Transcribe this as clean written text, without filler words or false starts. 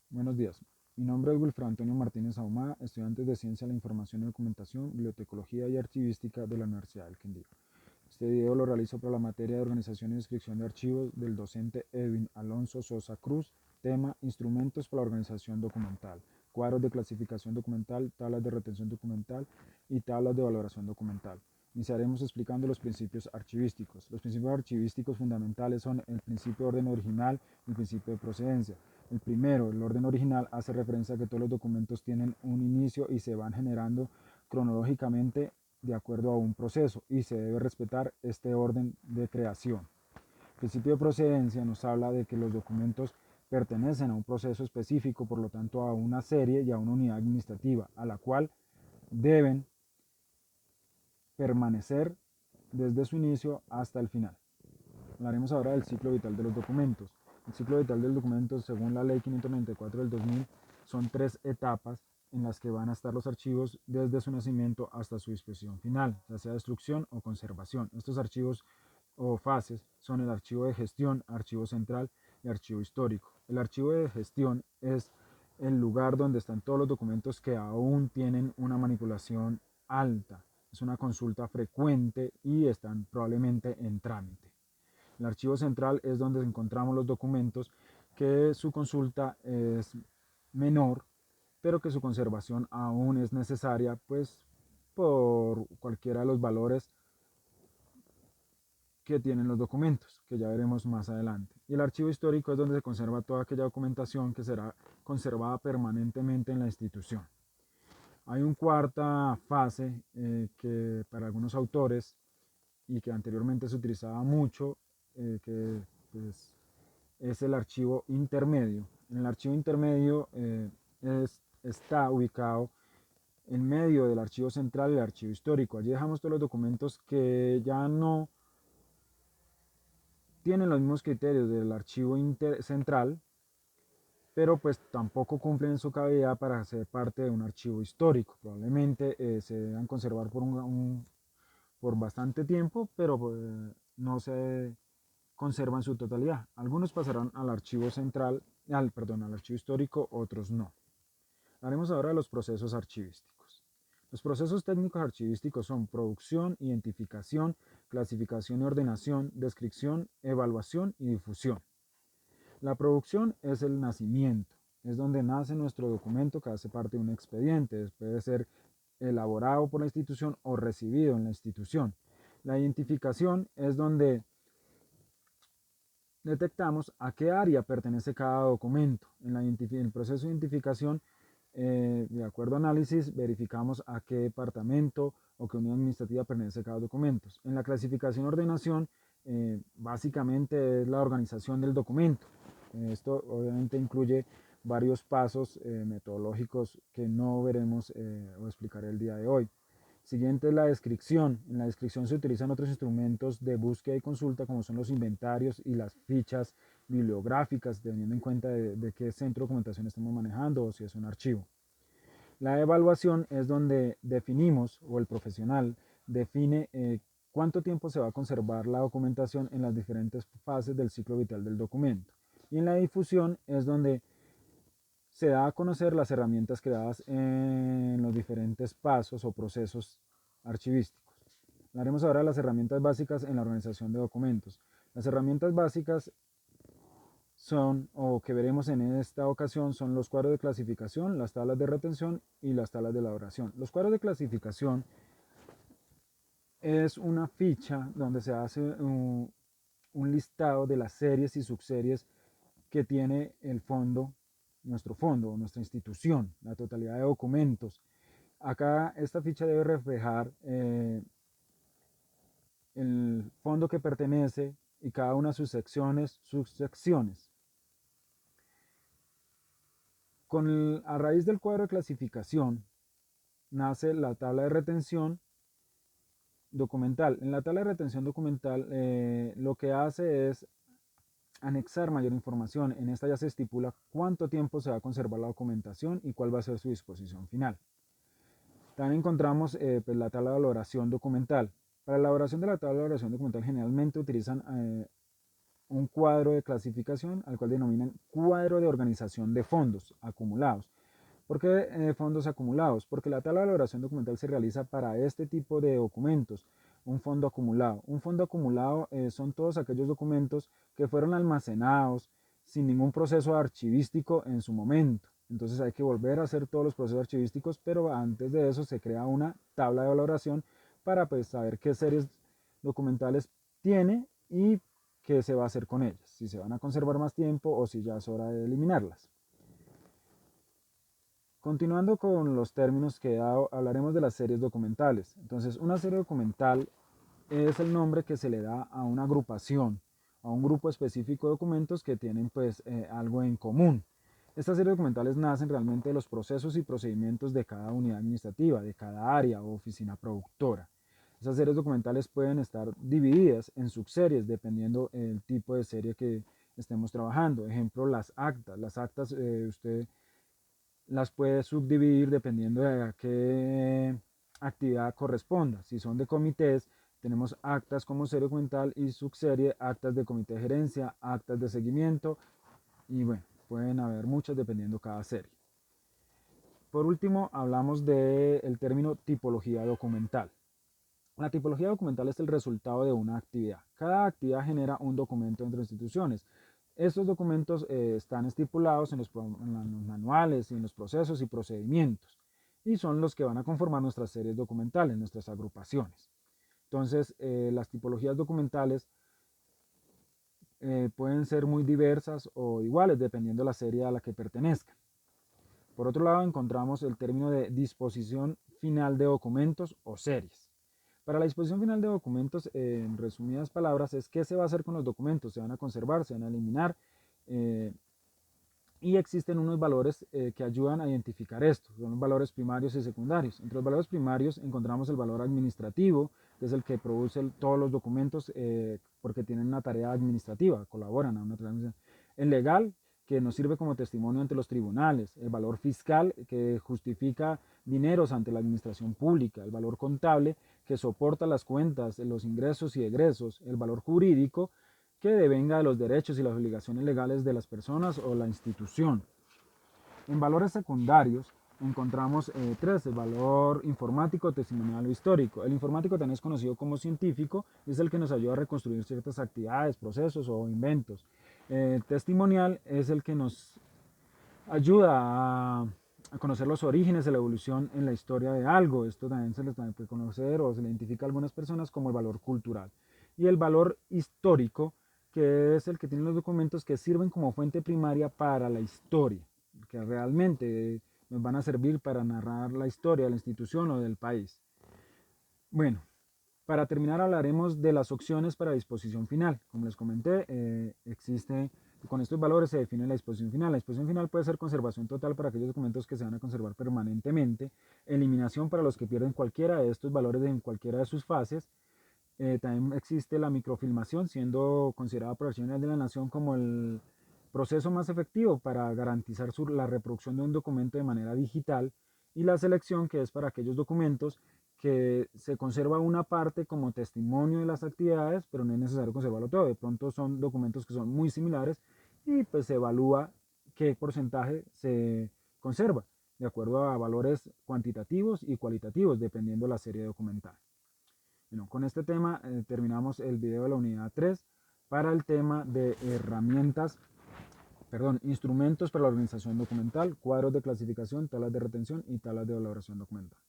Buenos días. Mi nombre es Wilfredo Antonio Martínez Ahumada, estudiante de Ciencia de la Información y Documentación, Bibliotecología y Archivística de la Universidad del Quindío. Este video lo realizo para la materia de Organización y Descripción de Archivos del docente Edwin Alonso Sosa Cruz, tema Instrumentos para la Organización Documental, cuadros de clasificación documental, tablas de retención documental y tablas de valoración documental. Iniciaremos explicando los principios archivísticos. Los principios archivísticos fundamentales son el principio de orden original y el principio de procedencia. El primero, el orden original, hace referencia a que todos los documentos tienen un inicio y se van generando cronológicamente de acuerdo a un proceso y se debe respetar este orden de creación. El principio de procedencia nos habla de que los documentos pertenecen a un proceso específico, por lo tanto a una serie y a una unidad administrativa, a la cual deben permanecer desde su inicio hasta el final. Hablaremos ahora del ciclo vital de los documentos. El ciclo vital del documento, según la Ley 594 del 2000, son 3 etapas en las que van a estar los archivos desde su nacimiento hasta su disposición final, ya sea destrucción o conservación. Estos archivos o fases son el archivo de gestión, archivo central y archivo histórico. El archivo de gestión es el lugar donde están todos los documentos que aún tienen una manipulación alta. Es una consulta frecuente y están probablemente en trámite. El archivo central es donde encontramos los documentos que su consulta es menor, pero que su conservación aún es necesaria, pues por cualquiera de los valores que tienen los documentos, que ya veremos más adelante. Y el archivo histórico es donde se conserva toda aquella documentación que será conservada permanentemente en la institución. Hay una cuarta fase que para algunos autores y que anteriormente se utilizaba mucho, que pues, es el archivo intermedio. En el archivo intermedio está ubicado en medio del archivo central y el archivo histórico. Allí dejamos todos los documentos que ya no tienen los mismos criterios del archivo central, pero pues tampoco cumplen su cavidad para ser parte de un archivo histórico. Probablemente se deban conservar por bastante tiempo, pero no se conservan su totalidad. Algunos pasarán al archivo central, al archivo histórico, otros no. Haremos ahora los procesos archivísticos. Los procesos técnicos archivísticos son producción, identificación, clasificación y ordenación, descripción, evaluación y difusión. La producción es el nacimiento, es donde nace nuestro documento que hace parte de un expediente, puede ser elaborado por la institución o recibido en la institución. La identificación es donde detectamos a qué área pertenece cada documento. En el proceso de identificación, de acuerdo a análisis, verificamos a qué departamento o qué unidad administrativa pertenece cada documento. En la clasificación y ordenación, básicamente es la organización del documento. Esto obviamente incluye varios pasos metodológicos que no veremos o explicaré el día de hoy. Siguiente es la descripción. En la descripción se utilizan otros instrumentos de búsqueda y consulta como son los inventarios y las fichas bibliográficas, teniendo en cuenta de qué centro de documentación estamos manejando o si es un archivo. La evaluación es donde definimos, o el profesional define cuánto tiempo se va a conservar la documentación en las diferentes fases del ciclo vital del documento. Y en la difusión es donde se da a conocer las herramientas creadas en los diferentes pasos o procesos archivísticos. Hablaremos ahora de las herramientas básicas en la organización de documentos. Las herramientas básicas son, o que veremos en esta ocasión, son los cuadros de clasificación, las tablas de retención y las tablas de elaboración. Los cuadros de clasificación es una ficha donde se hace un listado de las series y subseries que tiene el fondo, nuestro fondo, nuestra institución, la totalidad de documentos. Acá esta ficha debe reflejar el fondo que pertenece y cada una de sus secciones, subsecciones. A raíz del cuadro de clasificación nace la tabla de retención documental. En la tabla de retención documental lo que hace es anexar mayor información. En esta ya se estipula cuánto tiempo se va a conservar la documentación y cuál va a ser su disposición final. También encontramos pues, la tabla de valoración documental. Para la elaboración de la tabla de valoración documental generalmente utilizan un cuadro de clasificación al cual denominan cuadro de organización de fondos acumulados. ¿Por qué fondos acumulados? Porque la tabla de valoración documental se realiza para este tipo de documentos, un fondo acumulado. Un fondo acumulado son todos aquellos documentos que fueron almacenados sin ningún proceso archivístico en su momento. Entonces hay que volver a hacer todos los procesos archivísticos, pero antes de eso se crea una tabla de valoración para pues, saber qué series documentales tiene y qué se va a hacer con ellas, si se van a conservar más tiempo o si ya es hora de eliminarlas. Continuando con los términos que he dado, hablaremos de las series documentales. Entonces, una serie documental es el nombre que se le da a una agrupación, a un grupo específico de documentos que tienen pues algo en común. Estas series documentales nacen realmente de los procesos y procedimientos de cada unidad administrativa, de cada área o oficina productora. Esas series documentales pueden estar divididas en subseries dependiendo el tipo de serie que estemos trabajando. Ejemplo, las actas. Las actas usted las puede subdividir dependiendo de a qué actividad corresponda. Si son de comités, tenemos actas como serie documental y subserie, actas de comité de gerencia, actas de seguimiento y bueno, pueden haber muchas dependiendo cada serie. Por último, hablamos del término tipología documental. La tipología documental es el resultado de una actividad. Cada actividad genera un documento entre instituciones. Estos documentos están estipulados en los manuales y en los procesos y procedimientos y son los que van a conformar nuestras series documentales, nuestras agrupaciones. Entonces, las tipologías documentales pueden ser muy diversas o iguales dependiendo de la serie a la que pertenezcan. Por otro lado, encontramos el término de disposición final de documentos o series. Para la disposición final de documentos, en resumidas palabras, es qué se va a hacer con los documentos, se van a conservar, se van a eliminar, y existen unos valores que ayudan a identificar esto, son los valores primarios y secundarios. Entre los valores primarios encontramos el valor administrativo, que es el que produce todos los documentos porque tienen una tarea administrativa, colaboran a una tarea administrativa. El legal, que nos sirve como testimonio ante los tribunales, el valor fiscal, que justifica dineros ante la administración pública, el valor contable, que soporta las cuentas, los ingresos y egresos, el valor jurídico, que devenga de los derechos y las obligaciones legales de las personas o la institución. En valores secundarios encontramos tres: el valor informático, testimonial o histórico. El informático también es conocido como científico, es el que nos ayuda a reconstruir ciertas actividades, procesos o inventos. Testimonial es el que nos ayuda a conocer los orígenes de la evolución en la historia de algo. Esto también se les puede conocer o se le identifica a algunas personas como el valor cultural. Y el valor histórico, que es el que tiene los documentos que sirven como fuente primaria para la historia, que realmente nos van a servir para narrar la historia de la institución o del país. Bueno, para terminar hablaremos de las opciones para disposición final. Como les comenté, con estos valores se define la disposición final. La disposición final puede ser conservación total para aquellos documentos que se van a conservar permanentemente, eliminación para los que pierden cualquiera de estos valores en cualquiera de sus fases. También existe la microfilmación, siendo considerada por acciones de la Nación como el proceso más efectivo para garantizar la reproducción de un documento de manera digital, y la selección, que es para aquellos documentos que se conserva una parte como testimonio de las actividades, pero no es necesario conservarlo todo. De pronto son documentos que son muy similares y pues se evalúa qué porcentaje se conserva de acuerdo a valores cuantitativos y cualitativos, dependiendo de la serie documental. Bueno, con este tema terminamos el video de la unidad 3 para el tema de instrumentos para la organización documental, cuadros de clasificación, tablas de retención y tablas de valoración documental.